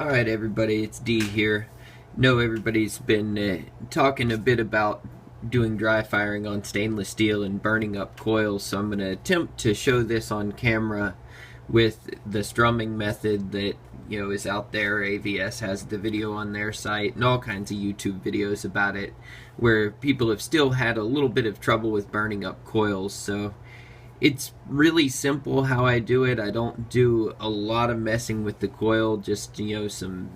Alright everybody, it's D here. Know everybody's been talking a bit about doing dry firing on stainless steel and burning up coils, so I'm going to attempt to show this on camera with the strumming method that is out there. AVS has the video on their site and all kinds of YouTube videos about it where people have still had a little bit of trouble with burning up coils. So it's really simple how I do it. I don't do a lot of messing with the coil, just some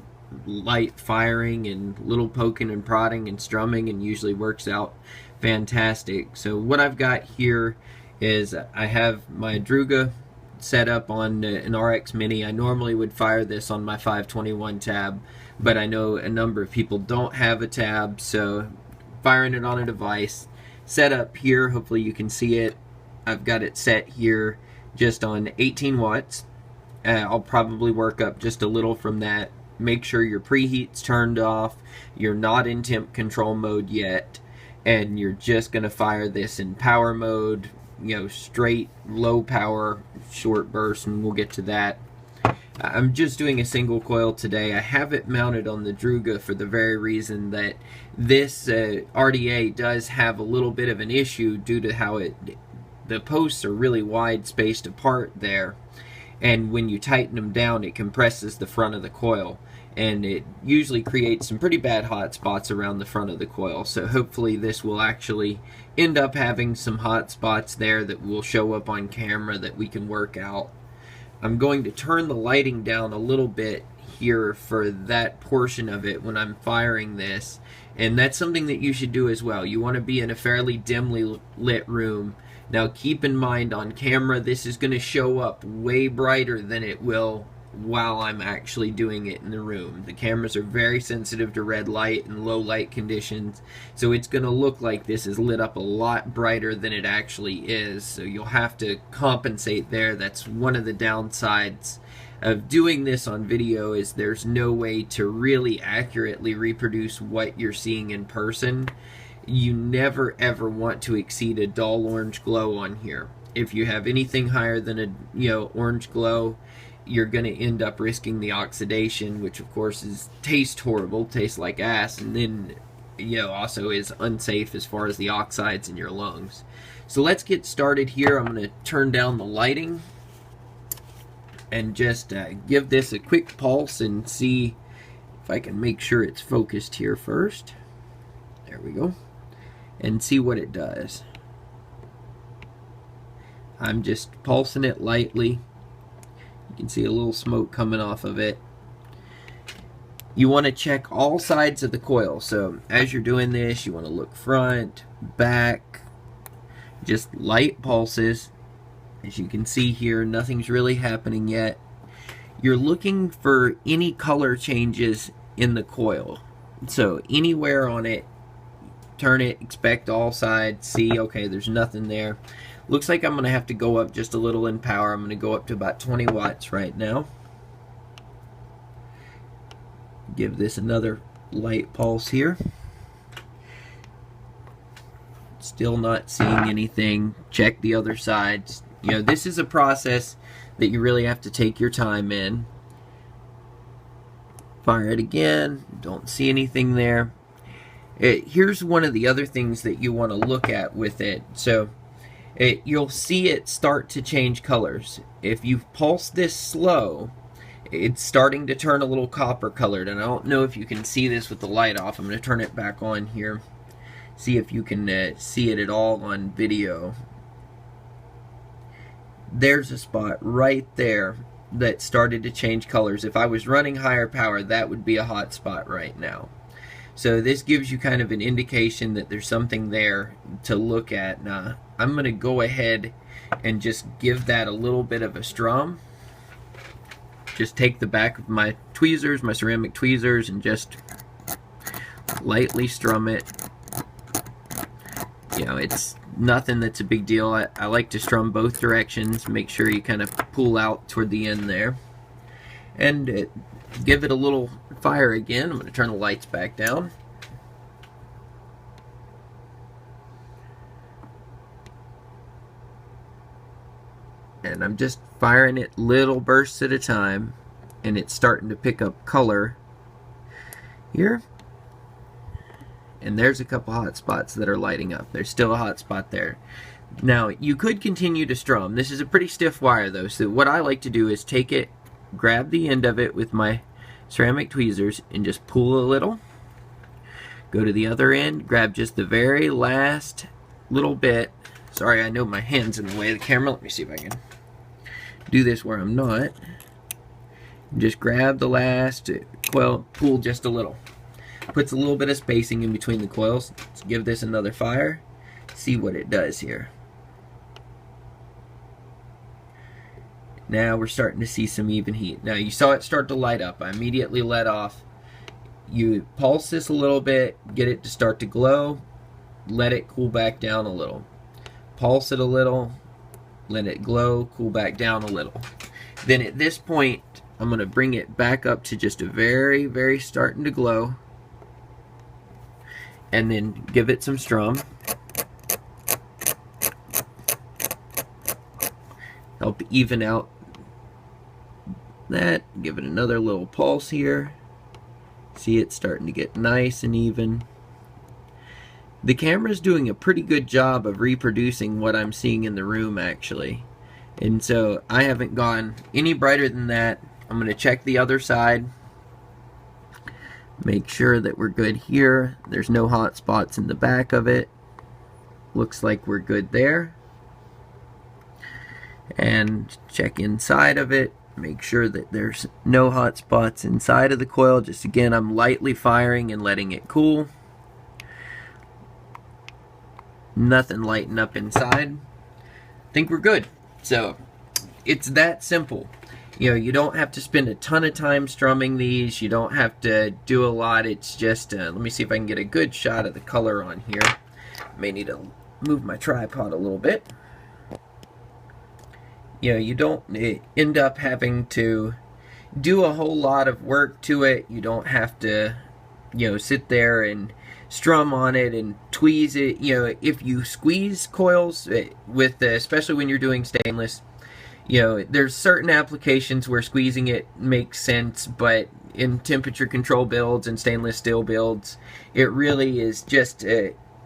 light firing and little poking and prodding and strumming, and usually works out fantastic. So what I've got here is I have my Druga set up on an RX Mini. I normally would fire this on my 521 tab, but I know a number of people don't have a tab, so firing it on a device set up here. Hopefully you can see it. I've got it set here just on 18 watts. I'll probably work up just a little from that. Make sure your preheat's turned off, you're not in temp control mode yet, and you're just going to fire this in power mode, straight low power short burst, and we'll get to that. I'm just doing a single coil today. I have it mounted on the Druga for the very reason that this RDA does have a little bit of an issue due to how the posts are really wide spaced apart there, and when you tighten them down it compresses the front of the coil, and it usually creates some pretty bad hot spots around the front of the coil. So hopefully this will actually end up having some hot spots there that will show up on camera that we can work out. I'm going to turn the lighting down a little bit here for that portion of it when I'm firing this, and that's something that you should do as well. You want to be in a fairly dimly lit room. Now keep in mind, on camera this is going to show up way brighter than it will while I'm actually doing it in the room. The cameras are very sensitive to red light and low light conditions, so it's going to look like this is lit up a lot brighter than it actually is, so you'll have to compensate there. That's one of the downsides of doing this on video, is there's no way to really accurately reproduce what you're seeing in person. You never ever want to exceed a dull orange glow on here. If you have anything higher than a orange glow, you're going to end up risking the oxidation, which of course tastes horrible, tastes like ass, and then also is unsafe as far as the oxides in your lungs. So let's get started here. I'm going to turn down the lighting and just give this a quick pulse and see if I can make sure it's focused here first. There we go. And see what it does. I'm just pulsing it lightly. You can see a little smoke coming off of it. You want to check all sides of the coil. So as you're doing this, you want to look front, back, just light pulses. As you can see here, nothing's really happening yet. You're looking for any color changes in the coil. So anywhere on it, turn it, inspect all sides, see, okay, there's nothing there. Looks like I'm going to have to go up just a little in power. I'm going to go up to about 20 watts right now. Give this another light pulse here. Still not seeing anything. Check the other sides. This is a process that you really have to take your time in. Fire it again. Don't see anything there. Here's one of the other things that you want to look at with it. So you'll see it start to change colors. If you pulse this slow, it's starting to turn a little copper colored, and I don't know if you can see this with the light off. I'm going to turn it back on here, see if you can see it at all on video. There's a spot right there that started to change colors. If I was running higher power, that would be a hot spot right now. So this gives you kind of an indication that there's something there to look at. Now, I'm going to go ahead and just give that a little bit of a strum. Just take the back of my tweezers, my ceramic tweezers, and just lightly strum it. It's nothing that's a big deal. I like to strum both directions. Make sure you kind of pull out toward the end there. And give it a little fire again. I'm going to turn the lights back down. And I'm just firing it little bursts at a time. and it's starting to pick up color here. And there's a couple hot spots that are lighting up. There's still a hot spot there. Now, you could continue to strum. This is a pretty stiff wire though, so what I like to do is take it, grab the end of it with my ceramic tweezers and just pull a little. Go to the other end, grab just the very last little bit. Sorry, I know my hand's in the way of the camera. Let me see if I can do this where I'm not. Just grab the last coil, pull just a little. Puts a little bit of spacing in between the coils. Let's give this another fire. See what it does here. Now we're starting to see some even heat. Now you saw it start to light up. I immediately let off. You pulse this a little bit, get it to start to glow, let it cool back down a little. Pulse it a little, let it glow, cool back down a little. Then at this point, I'm going to bring it back up to just a very, very starting to glow. And then give it some strum. Help even out that. Give it another little pulse here. See, it's starting to get nice and even. The camera's doing a pretty good job of reproducing what I'm seeing in the room actually. And so I haven't gone any brighter than that. I'm going to check the other side. Make sure that we're good here. There's no hot spots in the back of it. Looks like we're good there. And check inside of it. Make sure that there's no hot spots inside of the coil. Just again, I'm lightly firing and letting it cool. Nothing lighting up inside. I think we're good. So it's that simple. You know, you don't have to spend a ton of time strumming these. You don't have to do a lot. It's just, let me see if I can get a good shot of the color on here. May need to move my tripod a little bit. You know, you don't end up having to do a whole lot of work to it. You don't have to, you know, sit there and strum on it and tweeze it. You know, if you squeeze coils with, especially when you're doing stainless, you know, there's certain applications where squeezing it makes sense, but in temperature control builds and stainless steel builds, it really is just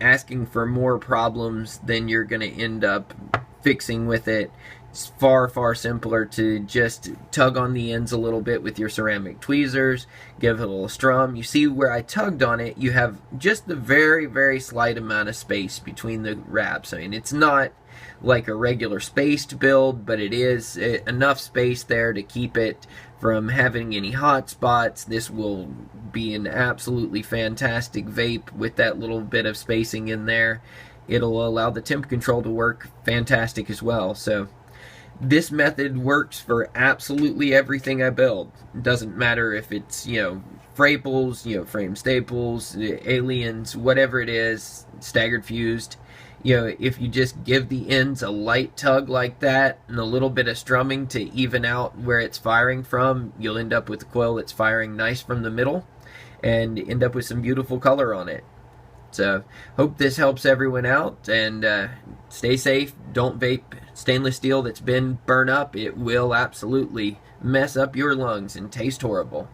asking for more problems than you're going to end up fixing with it. It's far, far simpler to just tug on the ends a little bit with your ceramic tweezers, give it a little strum. You see where I tugged on it, you have just the very, very slight amount of space between the wraps. I mean, it's not like a regular spaced build, but it is enough space there to keep it from having any hot spots. This will be an absolutely fantastic vape with that little bit of spacing in there. It'll allow the temp control to work fantastic as well. So this method works for absolutely everything I build. It doesn't matter if it's, you know, Fraples, you know, frame staples, aliens, whatever it is, staggered fused. You know, if you just give the ends a light tug like that and a little bit of strumming to even out where it's firing from, you'll end up with a coil that's firing nice from the middle and end up with some beautiful color on it. So, hope this helps everyone out, and stay safe. Don't vape stainless steel that's been burned up. It will absolutely mess up your lungs and taste horrible.